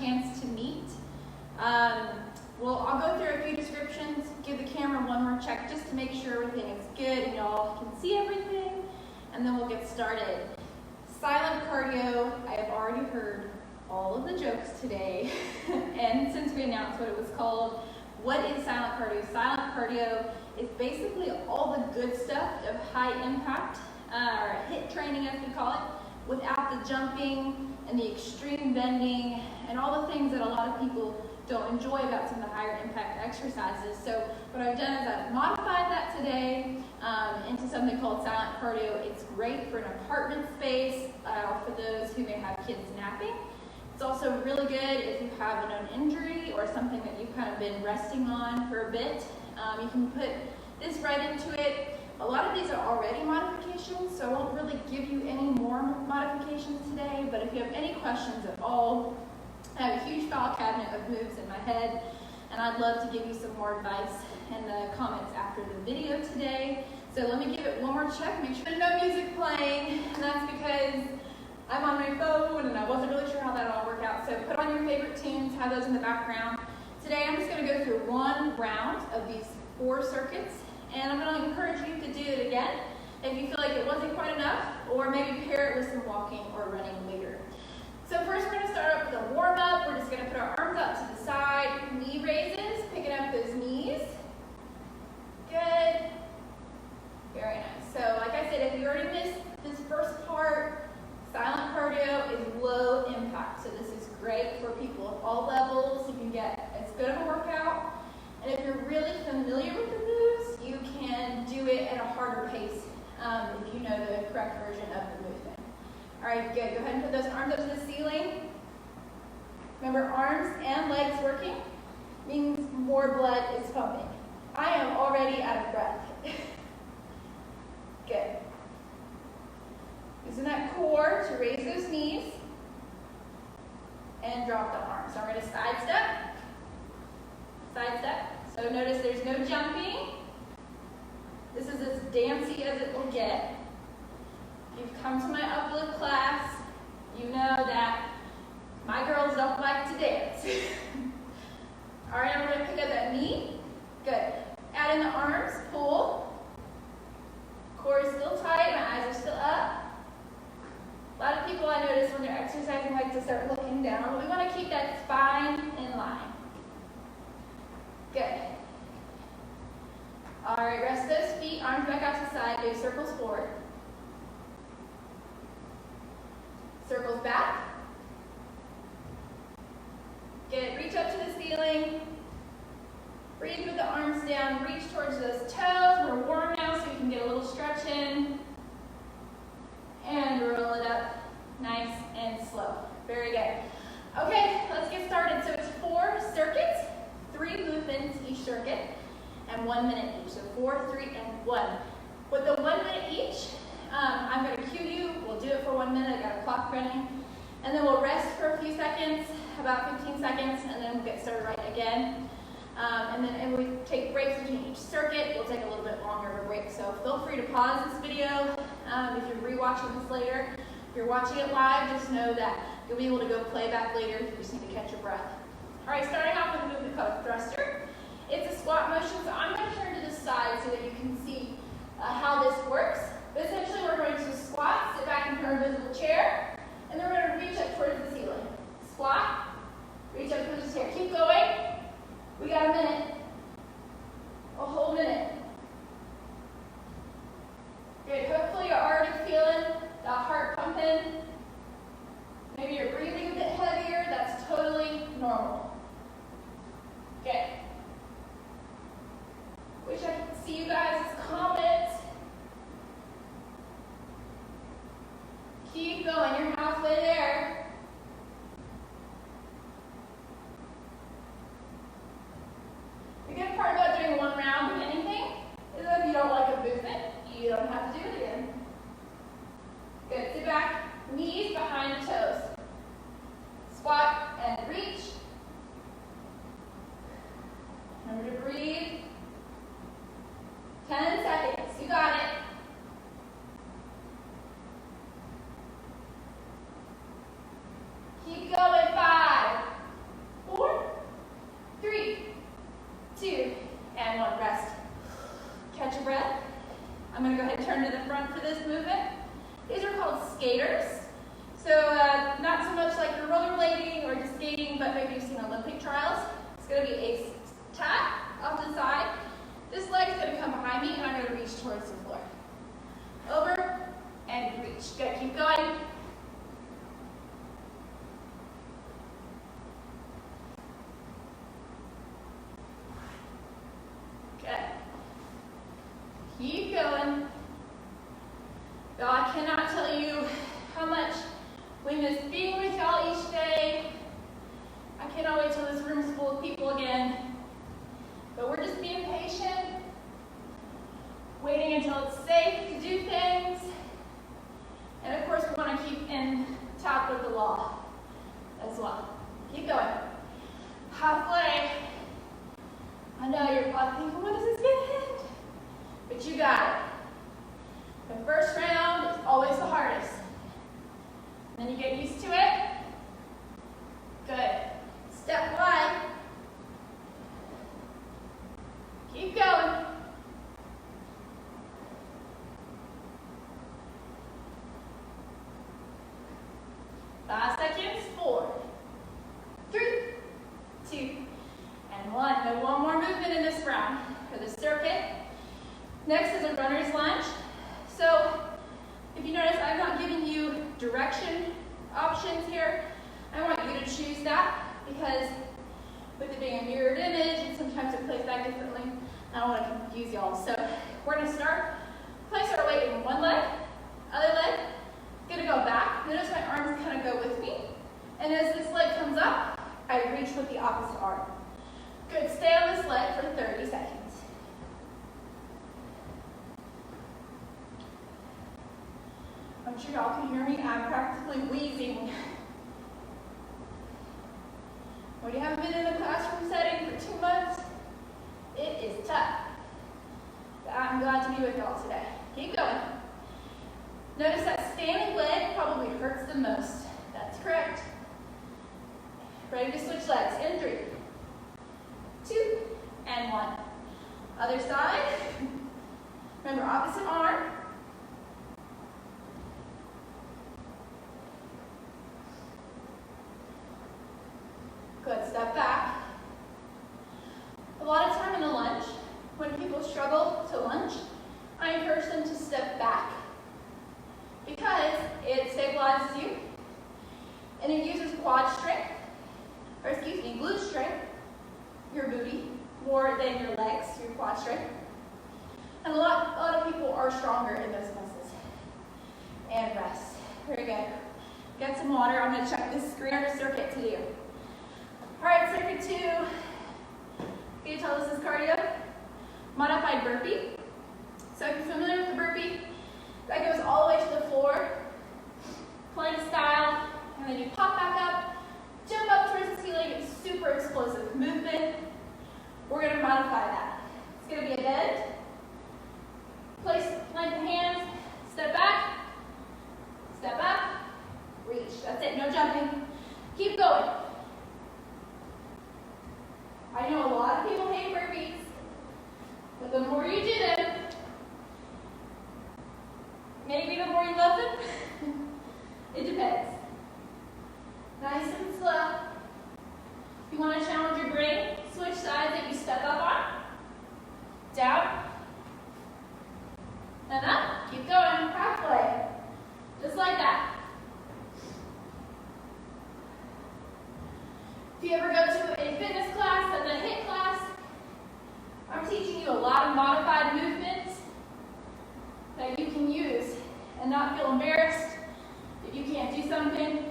chance to meet. Well, I'll go through a few descriptions, give the camera one more check just to make sure everything is good and y'all can see everything, and then we'll get started. Silent cardio, I have already heard all of the jokes today, and since we announced what it was called, what is silent cardio? Silent cardio is basically all the good stuff of high impact, or HIIT training as we call it, without the jumping and the extreme bending and all the things that a lot of people don't enjoy about some of the higher impact exercises. So what I've done is I've modified that today into something called silent cardio. It's great for an apartment space, for those who may have kids napping. It's also really good if you have a known injury or something that you've kind of been resting on for a bit. You can put this right into it. A lot of these are already modifications, so I won't really give you any more modifications today, but if you have any questions at all, I have a huge file cabinet of moves in my head, and I'd love to give you some more advice in the comments after the video today. So let me give it one more check, make sure there's no music playing, and that's because I'm on my phone and I wasn't really sure how that all worked out. So put on your favorite tunes, have those in the background. Today I'm just going to go through one round of these 4 circuits, and I'm going to encourage you to do it again if you feel like it wasn't quite enough, or maybe pair it with some walking or running later. So first we're going to start up with a warm-up. We're just going to put our arms out to the side, knee raises, picking up those knees. Good. Very nice. So like I said, if you already missed this first part, silent cardio is low impact. So this is great for people of all levels. You can get as good of a workout. And if you're really familiar with the moves, you can do it at a harder pace if you know the correct version of the movement. All right, good. Go ahead and put those arms up to the ceiling. Remember, arms and legs working means more blood is pumping. I am already out of breath. Good. Using that core to raise those knees and drop the arms. So I'm going to side step. Side step. So notice there's no jumping. This is as dancey as it will get. If you've come to my uplift class, you know that my girls don't like to dance. All right, I'm going to pick up that knee. Good. Add in the arms, pull. Core is still tight, my eyes are still up. A lot of people I notice when they're exercising like to start looking down, but we want to keep that spine in line. Good. All right, rest those feet, arms back out to the side, do circles forward. Circles back. Good, reach up to the ceiling. Breathe with the arms down, reach towards those toes. We're warm now so you can get a little stretch in. And roll it up, nice and slow. Very good. Okay, let's get started. So it's 4 circuits, 3 movements each circuit, and 1 minute each. So 4, 3, and 1. With the 1 minute each, I'm going to cue you. We'll do it for 1 minute. I got a clock running. And then we'll rest for a few seconds, about 15 seconds, and then we'll get started right again. And we take breaks between each circuit. We'll take a little bit longer of a break. So feel free to pause this video if you're rewatching this later. If you're watching it live, just know that you'll be able to go play back later if you just need to catch your breath. All right, starting off with a movement called thruster. It's a squat motion, so I'm going to turn to the side so that you can see how this works. But essentially, we're going to squat, sit back in our invisible chair, and then we're going to reach up towards the ceiling. Squat, reach up towards the chair. Keep going. We got a minute. A whole minute. Good. Hopefully, you're already feeling the heart pumping. Maybe you're breathing a bit heavier. That's totally normal. Good. Wish I could see you guys' comments. Keep going. You're halfway there. The good part about doing 1 round of anything is that if you don't like a movement, you don't have to do it again. Good. Sit back, knees behind the toes. Squat and reach. Remember to breathe. your breath. I'm going to go ahead and turn to the front for this movement. These are called skaters. So not so much like you're rollerblading or just skating, but maybe you've seen Olympic trials. It's going to be a tap off to the side. This leg is going to come behind me, and I'm going to reach towards the floor. Over and reach. Good. Keep going. Good. Keep going. Now, I cannot tell you how much we miss being with y'all each day. I cannot wait till this room is full of people again. But we're just being patient, waiting until it's safe to do things. And of course, we want to keep in top with the law as well. Keep going. Halfway. I know you're probably thinking, when does this get end? But you got it. The first round is always the hardest. And then you get used to it. Good. Step wide. Keep going. Five seconds. 4, 3, 2, and 1. No, one more movement in this round for the circuit. Next is a runner's lunge. So, if you notice, I'm not giving you direction options here. I want you to choose that because with it being a mirrored image, and sometimes it plays back differently, I don't want to confuse y'all. So, we're going to start. Place our weight in one leg, other leg. Going to go back. Notice my arms kind of go with me. And as this leg comes up, I reach with the opposite arm. Good. Stay on this leg for 30 seconds. I'm sure y'all can hear me. I'm practically wheezing. When you haven't been in a classroom setting for 2 months, it is tough. But I'm glad to be with y'all today. Keep going. Notice that standing leg probably hurts the most. That's correct. Ready to switch legs in 3, 2, and 1. Other side. Remember, opposite arm. Good. Step back. A lot of time in a lunge, when people struggle to lunge, I encourage them to step back because it stabilizes you and it uses quad strength, or excuse me, glute strength, your booty, more than your legs, your quad strength. And a lot of people are stronger in those muscles. And rest. Very good. Get some water. I'm going to check this screen or circuit to do. All right, circuit 2. Can you tell this is cardio? Modified burpee. So if you're familiar with the burpee, that goes all the way to the floor, plank style, and then you pop back up, jump up towards the ceiling. It's super explosive movement. We're going to modify that. It's going to be a bend. Place, plant the hands, step back, step up, reach. That's it, no jumping. Keep going. I know a lot of people hate burpees, but the more you do them, maybe the more you love them. It depends. Nice and slow. If you want to challenge your brain, switch sides that you step up on. Down. And up. Keep going. Halfway. Just like that. If you ever go to a fitness class, that's a HIIT class, I'm teaching you a lot of modified movements that you can use and not feel embarrassed if you can't do something.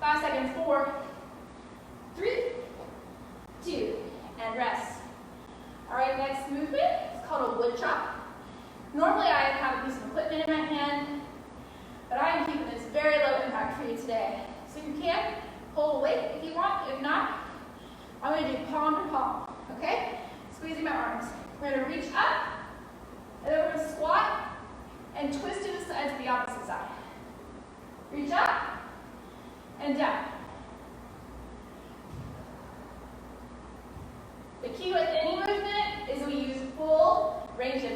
5 seconds. 4, 3, 2, and rest. All right, next movement is called a wood chop. Normally I have a piece of equipment in my hand, but I am keeping this very low impact for you today. So you can hold a weight if you want. If not, I'm going to do palm to palm, okay? Squeezing my arms. We're going to reach up, and then we're going to squat and twist to the sides of the opposite side. Reach up and down. The key with any movement is we use full range of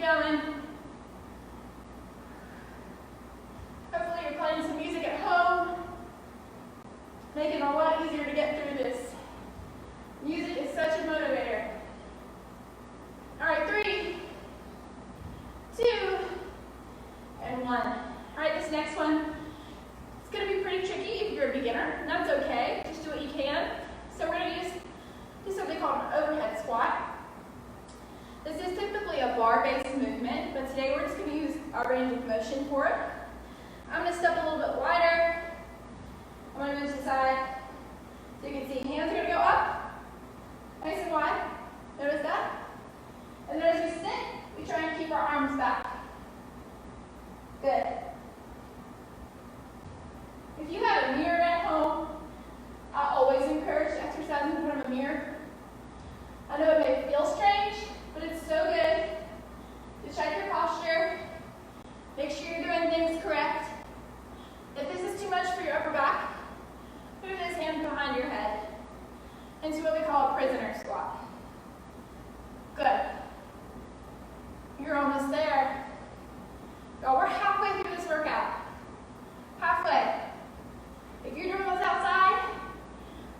going. Hopefully you're playing some music at home, making it a lot easier to get through this. Music is such a motivator. All right, 3, 2, and 1. All right, this next one, it's going to be pretty tricky if you're a beginner, and that's okay. Just do what you can. So we're going to do something called an overhead squat. This is typically a bar-based movement, but today we're just going to use our range of motion for it. I'm going to step a little bit wider. I'm going to move to the side. So you can see hands are going to go up, nice and wide. Notice that? And then as we sit, we try and keep our arms back. Good. If you have a mirror at home, I always encourage exercising in front of a mirror. I know it may feel strange, but it's so good. Just check your posture. Make sure you're doing things correct. If this is too much for your upper back, move this hand behind your head into what we call a prisoner squat. Good. You're almost there. Y'all, we're halfway through this workout. Halfway. If you're doing this outside,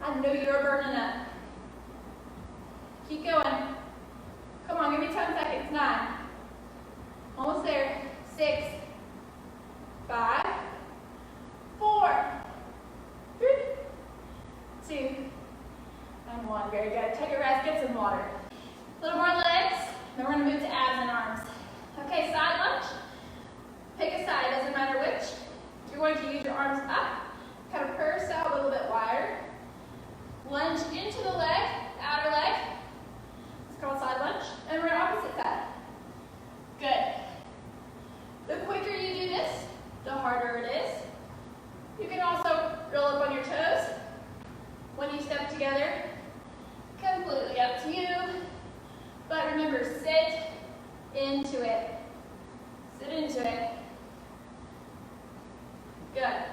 I know you're burning up. Keep going. Come on, give me 10 seconds. 9. Almost there. 6, 5, 4, 3, 2, and 1. Very good. Take a rest, get some water. A little more legs, then we're going to move to abs and arms. Okay, side lunge. Pick a side, doesn't matter which. You're going to use your arms up, kind of purse out a little bit wider. Lunge into the leg, outer leg. It's called side lunge. And we're on opposite side. Good. The quicker you do this, the harder it is. You can also roll up on your toes when you step together. Completely up to you. But remember, sit into it. Sit into it. Good.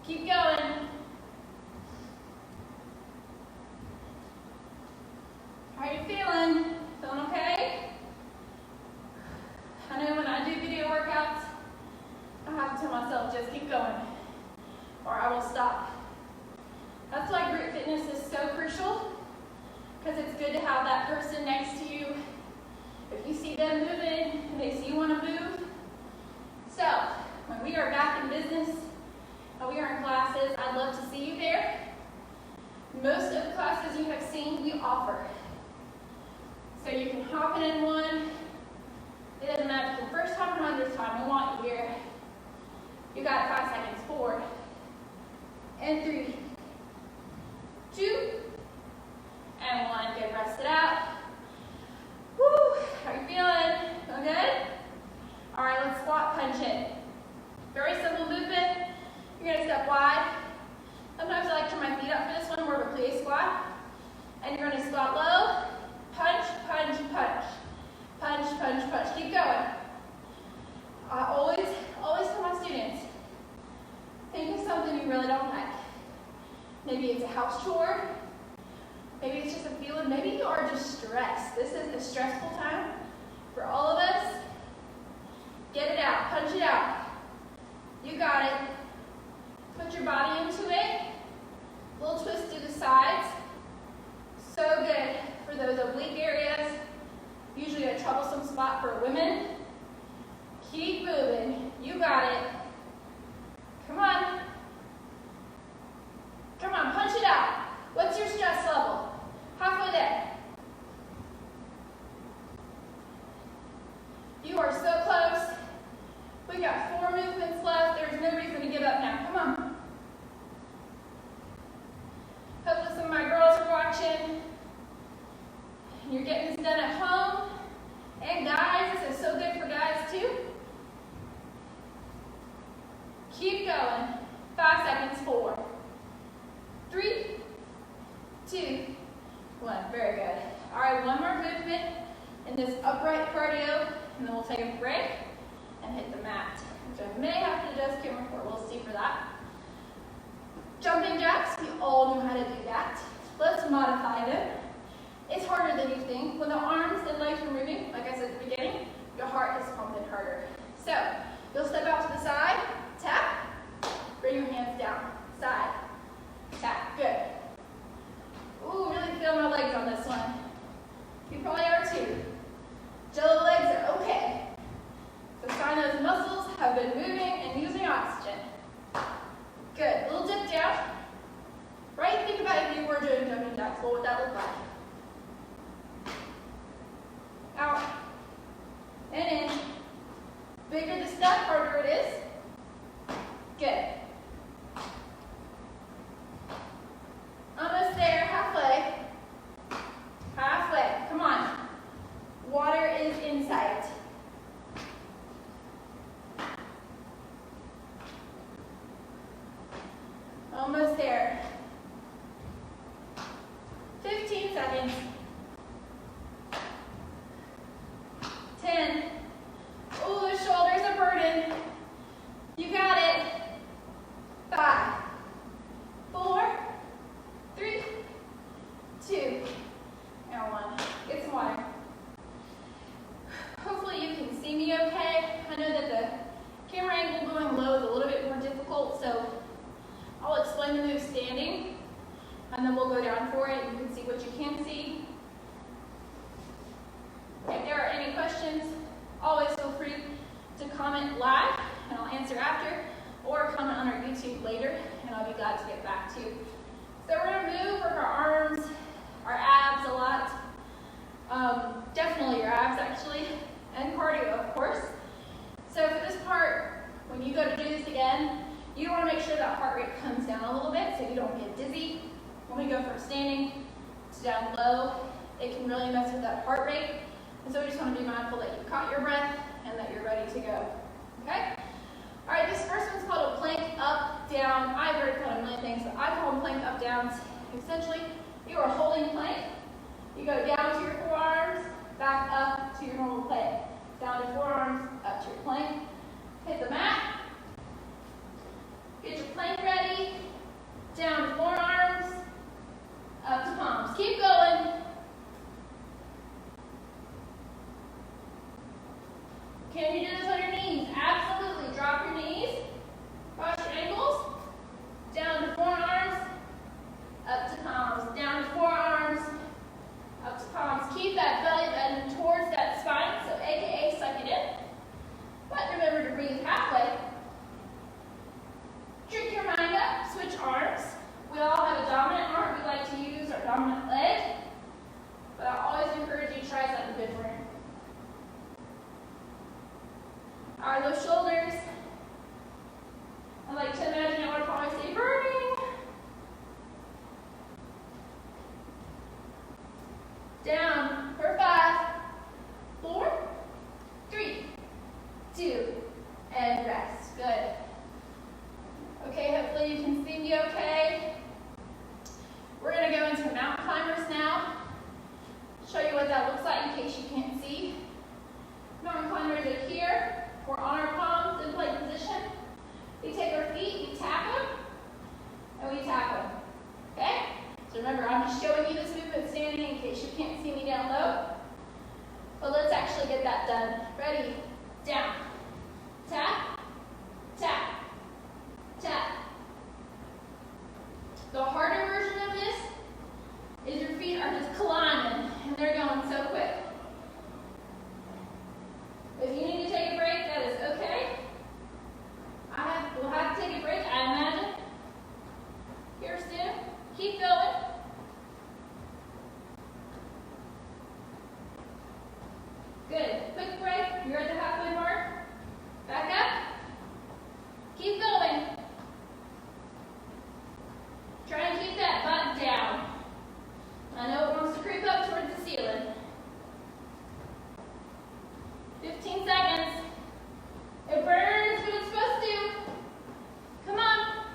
Keep going. How are you feeling? Feeling okay? I know when I do video workouts, I have to tell myself, just keep going, or I will stop. That's why group fitness is so crucial, because it's good to have that person next to you. If you see them moving, and they see you want to move. So, when we are back in business, and we are in classes, I'd love to see you there. Most of the classes you have seen, we offer. So you can hop in one. It doesn't matter if the first time or 100th time, we want you here. You got 5 seconds. 4, and 3, 2, and 1. Good, rest it out. Woo, how are you feeling? Feeling good? All right, let's squat punch it. Very simple movement. You're gonna step wide. Sometimes I like to turn my feet up for this one, more of a plie squat. And you're gonna squat low, punch, punch, punch. Punch, punch, punch. Keep going. I always tell my students, think of something you really don't like. Maybe it's a house chore. Maybe it's just a feeling. Maybe you are just stressed. This is a stressful time for all of us. Get it out. Punch it out. You got it. Put your body into it. Little twist to the sides. So good for those oblique areas. Usually a troublesome spot for women. Keep moving. You got it. Come on. Come on, punch it out. What's your stress level? Halfway there. You are so close. We got 4 movements left. There's no reason to give up now. Come on. Hopefully some of my girls are watching. You're getting this done at home. And guys, this is so good for guys too. Keep going. 5 seconds. 4, 3, 2, 1. Very good. All right, one more movement in this upright cardio, and then we'll take a break and hit the mat, which I may have to adjust camera for. We'll see for that. Jumping jacks, we all know how to do that. Let's modify them It's harder than you think. When the arms and legs are moving, like I said at the beginning, your heart is pumping harder. So, you'll step out to the side, tap, bring your hands down, side, tap, good. Ooh, really feel my legs on this one. You probably are too. Jello legs are okay. So sign those muscles have been moving and using oxygen. Good, little dip down. Right, think about if you were doing jumping jacks, what would that look like? Out, and in. Bigger the step, harder it is. Good. Almost there, halfway. Halfway, come on. Water is in sight. Almost there. 15 seconds. 10. Oh, the shoulders are burdened. You got it. 5, 4, 3, 2, and 1. Get some water. Hopefully you can see me okay. I know that the camera angle going low is a little bit more difficult, so I'll explain the move standing, and then we'll go down for it. You can see what you can see. If there are any questions, always feel free to comment live, and I'll answer after, or comment on our YouTube later, and I'll be glad to get back to you. So we're going to move work our arms, our abs a lot. Definitely your abs, actually, and cardio, of course. So for this part, when you go to do this again, you want to make sure that heart rate comes down a little bit so you don't get dizzy. When we go from standing to down low, it can really mess with that heart rate. And so we just want to be mindful that you caught your breath and that you're ready to go. Okay? All right, this first one's called a plank up, down. I've heard it called a million things, but I call them plank up, downs. Essentially, you are holding plank. You go down to your forearms, back up to your normal plank. Down to forearms, up to your plank. Hit the mat. Get your plank ready. Down to forearms, up to palms. Keep going. Can you do this on your knees? Absolutely. Drop your knees. Cross your ankles. Down to forearms, up to palms. Down to forearms, up to palms. Keep that belly button towards that spine, so AKA suck it in. But remember to breathe halfway. Trick your mind up. Switch arms. We all have a dominant arm. We like to use our dominant leg. But I always encourage you to try something different. All right, those shoulders. I like to imagine it would probably say burning. Down for 5, 4, 3, 2, and rest. Good. Okay, hopefully you can see me okay. We're going to go into mountain climbers now. Show you what that looks like in case you can't see. Mountain climbers are here. We're on our palms in plank position. We take our feet, we tap them, and we tap them. Okay? So remember, I'm just showing you this movement standing in case you can't see me down low. But let's actually get that done. Ready? Down. Tap. Tap. Tap. The harder version of this is your feet are just climbing, and they're going so quick. If you need to take a break, that is okay. We'll have to take a break, I imagine. Here soon. Keep going. Good. Quick break. You're at the halfway mark. Back up. Keep going. Try and keep that butt down. I know it wants to creep up towards the ceiling. 15 seconds. It burns, but it's supposed to. Come on.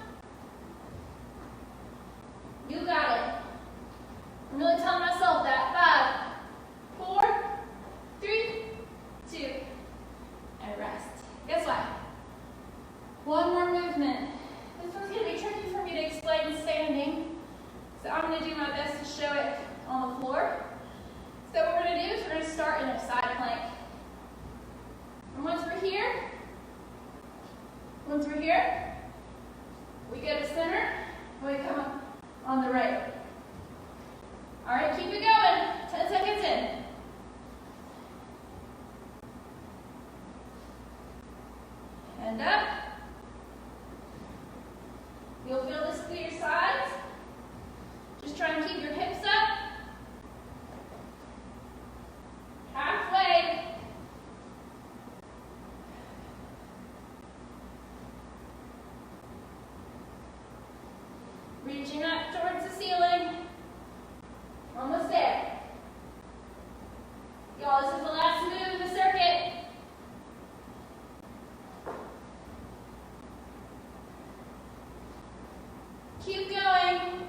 You got it. I'm really telling myself that. 5, 4, 3, 2, and rest. Guess what? One more movement. This one's going to be tricky for me to explain standing, so I'm going to do my best to show it on the floor. we're here, once we're here, we go to center, and we come up on the right. All right, keep it going. 10 seconds in. And up. You'll feel this through your sides. Just try and keep your hips up. Halfway. Reaching up towards the ceiling. Almost there. Y'all, this is the last move in the circuit. Keep going.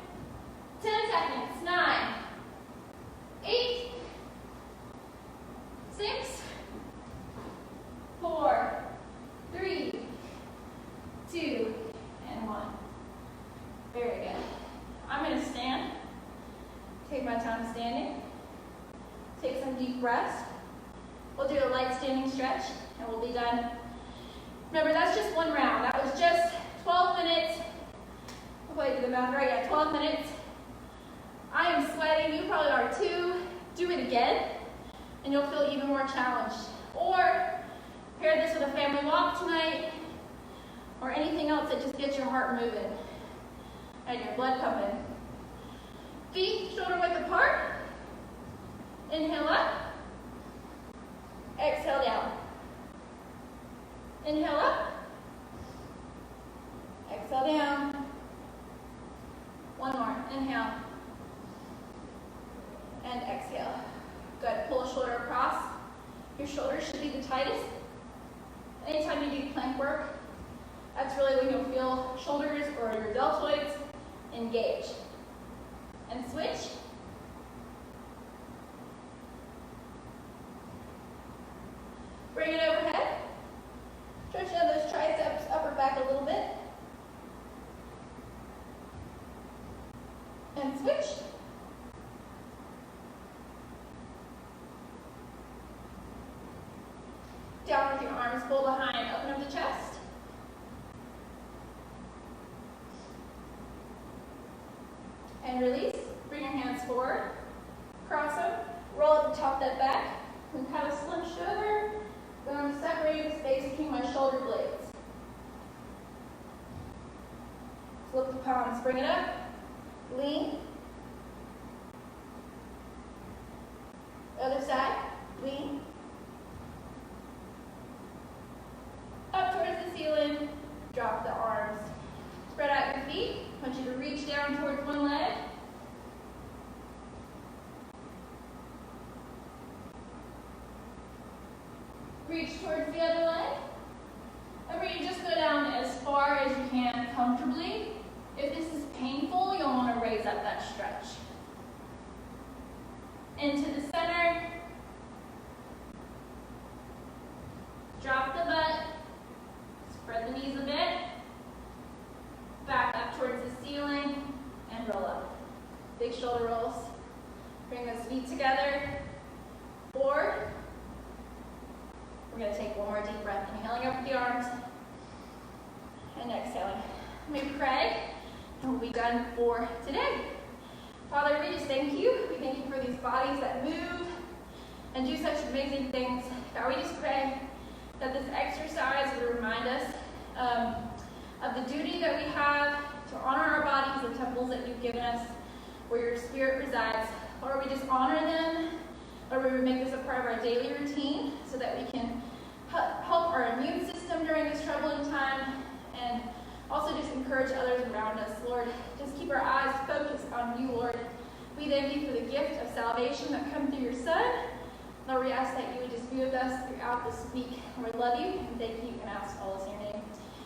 10 seconds. 9, 8, 6, 4, 3, 2, and 1. Very good. I'm going to stand. Take my time standing. Take some deep breaths. We'll do a light standing stretch, and we'll be done. Remember, that's just one round. That was just 12 minutes. Hopefully I did the math right. Yeah, 12 minutes. I am sweating. You probably are too. Do it again, and you'll feel even more challenged. Or pair this with a family walk tonight, or anything else that just gets your heart moving and your blood pumping. Feet shoulder width apart. Inhale up. Exhale down. Inhale up. Exhale down. One more. Inhale. And exhale. Good. Pull a shoulder across. Your shoulders should be the tightest. Anytime you do plank work, that's really when you'll feel shoulders or your deltoids engage. And switch. Bring it overhead. Stretch out those triceps, upper back a little bit. And switch. Down with your arms pulled behind, open up the chest. And release. Bring your hands forward. Cross them. Roll at the top of that back. And kind of slunched over. Then I'm separating the space between my shoulder blades. Flip the palms. Bring it up. Lean. Other side. Lean. Up towards the ceiling. Drop the arms. Spread out your feet. I want you to reach down towards one leg. Reach towards the other leg. Remember, you just go down as far as you can comfortably. If this is painful, you'll want to raise up that stretch. Into the center. Drop the butt. Spread the knees a bit. Back up towards the ceiling and roll up. Big shoulder rolls. Bring those feet together. Forward. We're going to take one more deep breath. Inhaling up with the arms. And exhaling. Let me pray. And we'll be done for today. Father, we just thank you. We thank you for these bodies that move and do such amazing things. God, we just pray that this exercise would remind us of the duty that we have to honor our bodies, the temples that you've given us, where your spirit resides. Lord, we just honor them. Lord, we would make this a part of our daily routine so that we can help our immune system during this troubling time, and also just encourage others around us. Lord, just keep our eyes focused on you, Lord. We thank you for the gift of salvation that comes through your Son. Lord, we ask that you would just be with us throughout this week. Lord, we love you and thank you and ask all this in your name.